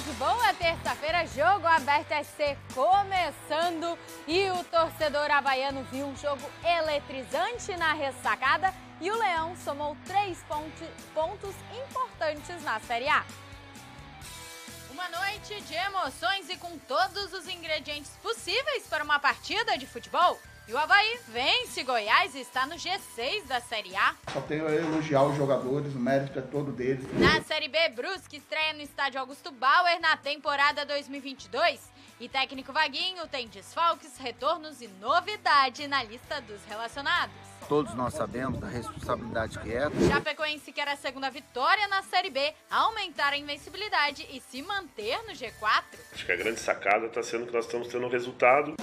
tarde, boa terça-feira, jogo aberto SC começando e o torcedor havaiano viu um jogo eletrizante na ressacada e o Leão somou 3 pontos importantes na Série A. Uma noite de emoções e com todos os ingredientes possíveis para uma partida de futebol. E o Avaí vence Goiás e está no G6 da Série A. Só tenho a elogiar os jogadores, o mérito é todo deles. Na Série B, Brusque estreia no estádio Augusto Bauer na temporada 2022. E técnico Vaguinho tem desfalques, retornos e novidade na lista dos relacionados. Todos nós sabemos da responsabilidade que é. Chapecoense quer a segunda vitória na Série B, aumentar a invencibilidade e se manter no G4. Acho que a grande sacada está sendo que nós estamos tendo um resultado.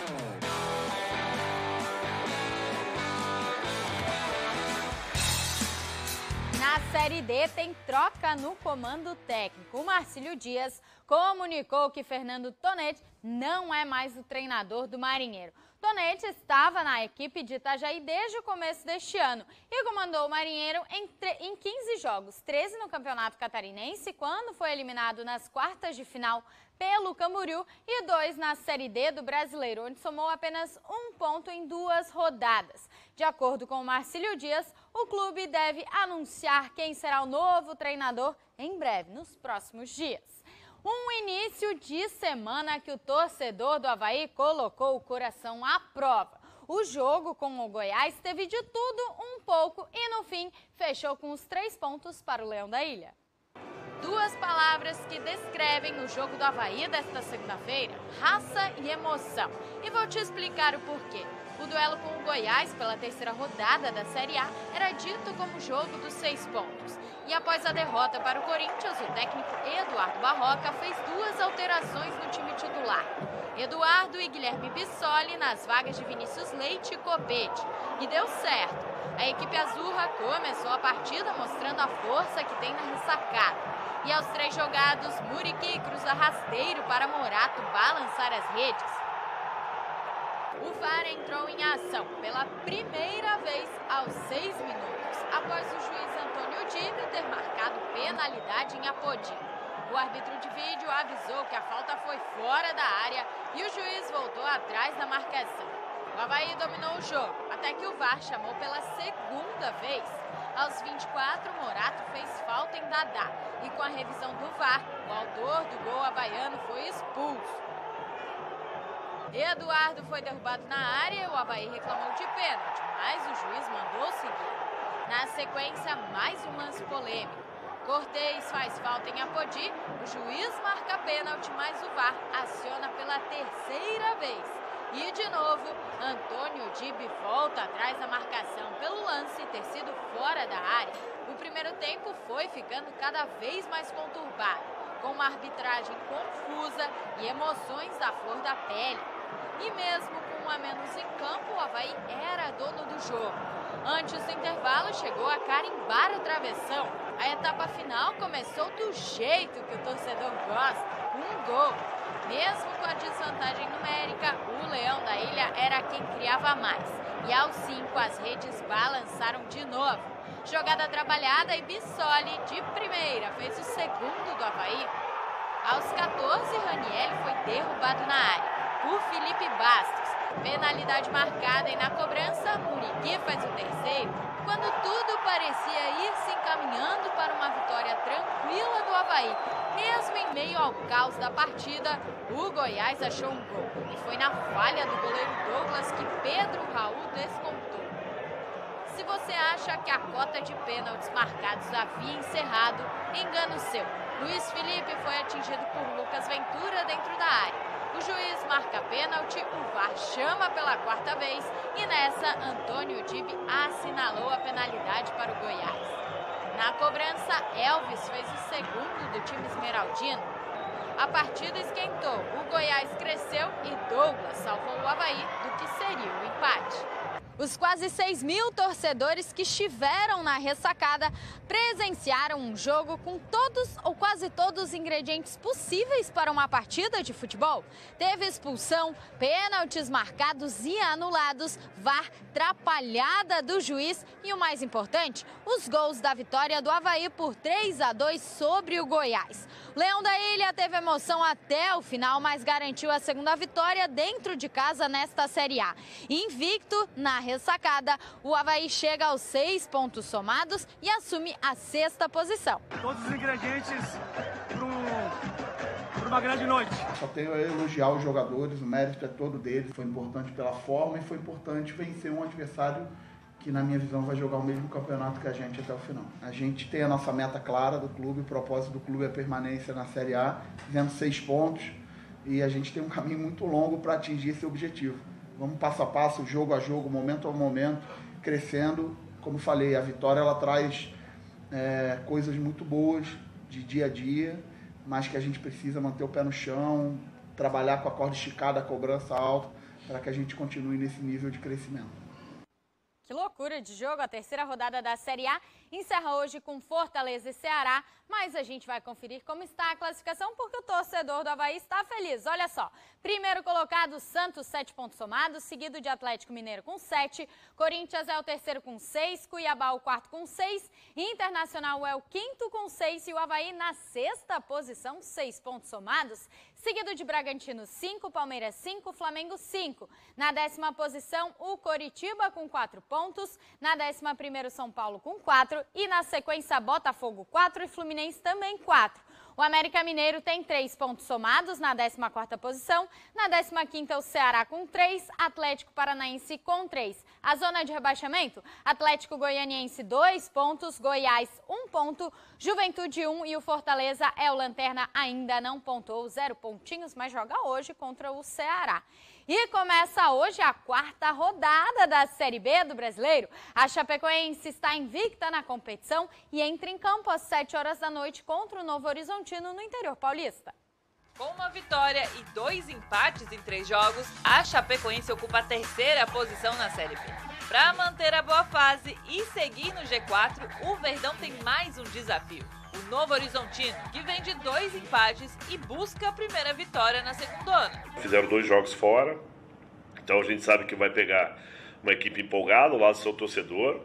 Na Série D tem troca no comando técnico. O Marcílio Dias comunicou que Fernando Tonetti não é mais o treinador do Marinheiro. Tonetti estava na equipe de Itajaí desde o começo deste ano e comandou o Marinheiro em 15 jogos, 13 no Campeonato Catarinense, quando foi eliminado nas quartas de final pelo Camboriú, e 2 na Série D do Brasileiro, onde somou apenas 1 ponto em 2 rodadas. De acordo com o Marcílio Dias, o clube deve anunciar quem será o novo treinador em breve, nos próximos dias. Um início de semana que o torcedor do Avaí colocou o coração à prova. O jogo com o Goiás teve de tudo um pouco e, no fim, fechou com os 3 pontos para o Leão da Ilha. 2 palavras que descrevem o jogo do Avaí desta segunda-feira: raça e emoção. E vou te explicar o porquê. O duelo com o Goiás pela 3ª rodada da Série A era dito como jogo dos 6 pontos. E após a derrota para o Corinthians, o técnico Eduardo Barroca fez 2 alterações no time titular. Eduardo e Guilherme Bissoli nas vagas de Vinícius Leite e Copete. E deu certo. A equipe azurra começou a partida mostrando a força que tem na ressacada. E aos 3 jogados, Muriqui cruza rasteiro para Morato balançar as redes. O VAR entrou em ação pela primeira vez aos 6 minutos, após o juiz Antônio Dibi ter marcado penalidade em Apodi. O árbitro de vídeo avisou que a falta foi fora da área e o juiz voltou atrás da marcação. O Avaí dominou o jogo, até que o VAR chamou pela 2ª vez. Aos 24, Morato fez falta em Dadá e com a revisão do VAR, o autor do gol havaiano foi expulso. Eduardo foi derrubado na área e o Avaí reclamou de pênalti, mas o juiz mandou seguir. Na sequência, mais um lance polêmico. Cortez faz falta em Apodi, o juiz marca pênalti, mas o VAR aciona pela 3ª vez. E de novo, Antônio Dibi volta atrás da marcação pelo lance ter sido fora da área. O primeiro tempo foi ficando cada vez mais conturbado, com uma arbitragem confusa e emoções à flor da pele. E mesmo com 1 a menos em campo, o Avaí era dono do jogo. Antes do intervalo, chegou a carimbar o travessão. A etapa final começou do jeito que o torcedor gosta, com um gol. Mesmo com a desvantagem numérica, o Leão da Ilha era quem criava mais. E aos 5, as redes balançaram de novo. Jogada trabalhada e Bissoli, de primeira, fez o 2º do Avaí. Aos 14, Raniel foi derrubado na área por Felipe Bastos. Penalidade marcada e na cobrança, Muriqui faz o 3º. Quando tudo parecia ir se encaminhando para uma vitória tranquila do Avaí, mesmo em meio ao caos da partida, o Goiás achou um gol. E foi na falha do goleiro Douglas que Pedro Raul descontou. Se você acha que a cota de pênaltis marcados havia encerrado, engano seu. Luiz Felipe foi atingido por Lucas Ventura dentro da área. O juiz marca pênalti, o VAR chama pela 4ª vez e nessa, Antônio Dibi assinalou a penalidade para o Goiás. Na cobrança, Elvis fez o 2º do time esmeraldino. A partida esquentou, o Goiás cresceu e Douglas salvou o Avaí do que seria o empate. Os quase 6.000 torcedores que estiveram na ressacada presenciaram um jogo com todos ou quase todos os ingredientes possíveis para uma partida de futebol. Teve expulsão, pênaltis marcados e anulados, VAR, atrapalhada do juiz e o mais importante, os gols da vitória do Avaí por 3-2 sobre o Goiás. Leão da Ilha teve emoção até o final, mas garantiu a segunda vitória dentro de casa nesta Série A. Invicto na ressacada, o Avaí chega aos 6 pontos somados e assume a 6ª posição. Todos os ingredientes para uma grande noite. Só tenho a elogiar os jogadores, o mérito é todo deles. Foi importante pela forma e foi importante vencer um adversário que, na minha visão, vai jogar o mesmo campeonato que a gente até o final. A gente tem a nossa meta clara do clube, o propósito do clube é a permanência na Série A, fizemos 6 pontos e a gente tem um caminho muito longo para atingir esse objetivo. Vamos passo a passo, jogo a jogo, momento a momento, crescendo. Como falei, a vitória ela traz coisas muito boas de dia a dia, mas que a gente precisa manter o pé no chão, trabalhar com a corda esticada, a cobrança alta, para que a gente continue nesse nível de crescimento. Que loucura de jogo, a 3ª rodada da Série A encerra hoje com Fortaleza e Ceará, mas a gente vai conferir como está a classificação porque o torcedor do Avaí está feliz. Olha só, primeiro colocado Santos, 7 pontos somados, seguido de Atlético Mineiro com 7, Corinthians é o terceiro com 6, Cuiabá o quarto com 6, Internacional é o quinto com 6 e o Avaí na 6ª posição, 6 pontos somados, seguido de Bragantino 5, Palmeiras 5, Flamengo 5. Na 10ª posição, o Coritiba com 4 pontos, na 11ª São Paulo com 4 e na sequência Botafogo 4 e Fluminense também 4. O América Mineiro tem 3 pontos somados na 14ª posição, na 15ª o Ceará com 3, Atlético Paranaense com 3. A zona de rebaixamento, Atlético Goianiense 2 pontos, Goiás 1 ponto, Juventude 1 e o Fortaleza é o lanterna, ainda não pontuou, 0 pontinhos, mas joga hoje contra o Ceará. E começa hoje a 4ª rodada da Série B do Brasileiro. A Chapecoense está invicta na competição e entra em campo às 7 horas da noite contra o Novo Horizontino no interior paulista. Com uma vitória e 2 empates em 3 jogos, a Chapecoense ocupa a 3ª posição na Série B. Para manter a boa fase e seguir no G4, o Verdão tem mais um desafio. O Novo Horizontino, que vem de 2 empates e busca a primeira vitória na segundona. Fizeram 2 jogos fora, então a gente sabe que vai pegar uma equipe empolgada ao lado do seu torcedor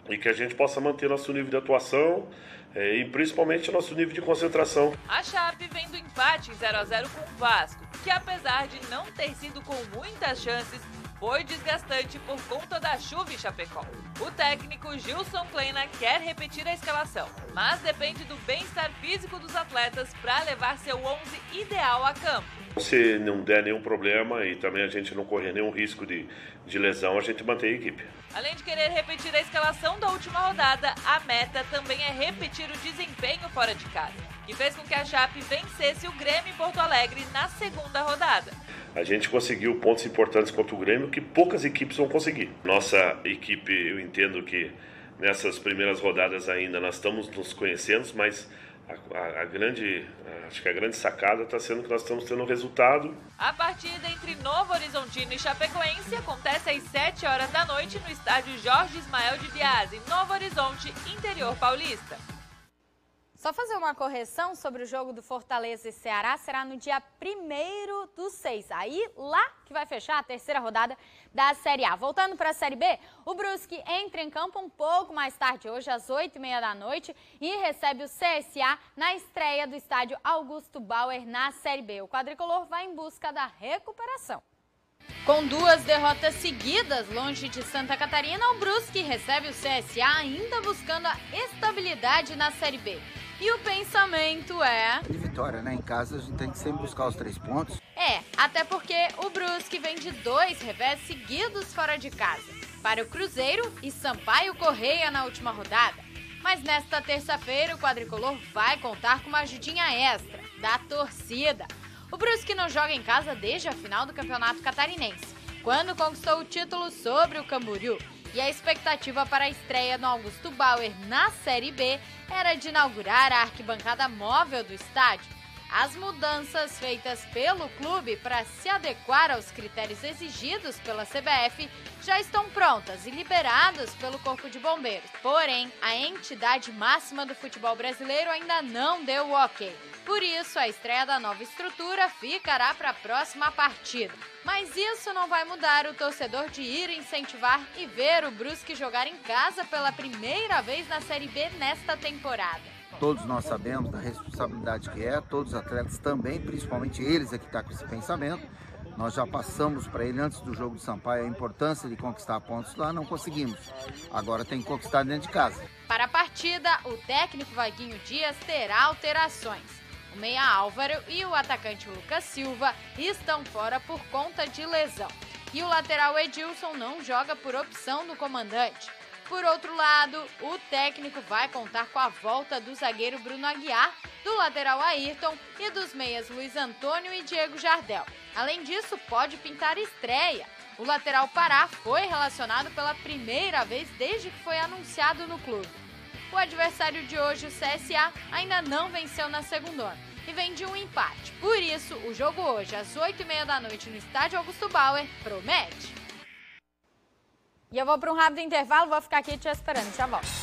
e que a gente possa manter nosso nível de atuação e principalmente nosso nível de concentração. A Chape vem do empate em 0-0 com o Vasco, que apesar de não ter sido com muitas chances, foi desgastante por conta da chuva em Chapecó. O técnico Gilson Kleina quer repetir a escalação, mas depende do bem-estar físico dos atletas para levar seu 11 ideal a campo. Se não der nenhum problema e também a gente não correr nenhum risco de lesão, a gente mantém a equipe. Além de querer repetir a escalação da última rodada, a meta também é repetir o desempenho fora de casa, que fez com que a Chape vencesse o Grêmio em Porto Alegre na segunda rodada. A gente conseguiu pontos importantes contra o Grêmio que poucas equipes vão conseguir. Nossa equipe, eu entendo que nessas primeiras rodadas ainda nós estamos nos conhecendo, mas acho que a grande sacada está sendo que nós estamos tendo um resultado. A partida entre Novo Horizontino e Chapecoense acontece às 7 horas da noite no estádio Jorge Ismael de Biasi, Novo Horizonte, interior paulista. Só fazer uma correção sobre o jogo do Fortaleza e Ceará, será no dia 1º/6. Aí, lá que vai fechar a 3ª rodada da Série A. Voltando para a Série B, o Brusque entra em campo um pouco mais tarde, hoje às 8h30 da noite, e recebe o CSA na estreia do estádio Augusto Bauer na Série B. O quadricolor vai em busca da recuperação. Com 2 derrotas seguidas longe de Santa Catarina, o Brusque recebe o CSA ainda buscando a estabilidade na Série B. E o pensamento é... De vitória, né? Em casa a gente tem que sempre buscar os 3 pontos. Até porque o Brusque vem de 2 revés seguidos fora de casa. Para o Cruzeiro e Sampaio Correia na última rodada. Mas nesta terça-feira o quadricolor vai contar com uma ajudinha extra da torcida. O Brusque não joga em casa desde a final do Campeonato Catarinense, quando conquistou o título sobre o Camboriú. E a expectativa para a estreia no Augusto Bauer na Série B era de inaugurar a arquibancada móvel do estádio. As mudanças feitas pelo clube para se adequar aos critérios exigidos pela CBF já estão prontas e liberadas pelo Corpo de Bombeiros. Porém, a entidade máxima do futebol brasileiro ainda não deu o ok. Por isso, a estreia da nova estrutura ficará para a próxima partida. Mas isso não vai mudar o torcedor de ir incentivar e ver o Brusque jogar em casa pela primeira vez na Série B nesta temporada. todos nós sabemos da responsabilidade que é, todos os atletas também, principalmente eles é que estão com esse pensamento. Nós já passamos para ele antes do jogo de Sampaio a importância de conquistar pontos lá, não conseguimos. Agora tem que conquistar dentro de casa. Para a partida, o técnico Vaguinho Dias terá alterações. O meia Álvaro e o atacante Lucas Silva estão fora por conta de lesão. E o lateral Edilson não joga por opção do comandante. Por outro lado, o técnico vai contar com a volta do zagueiro Bruno Aguiar, do lateral Ayrton e dos meias Luiz Antônio e Diego Jardel. Além disso, pode pintar estreia. O lateral Pará foi relacionado pela primeira vez desde que foi anunciado no clube. O adversário de hoje, o CSA, ainda não venceu na segundona e vem de um empate. Por isso, o jogo hoje, às 8h30 da noite, no estádio Augusto Bauer, promete. E eu vou para um rápido intervalo, vou ficar aqui te esperando. Já volto.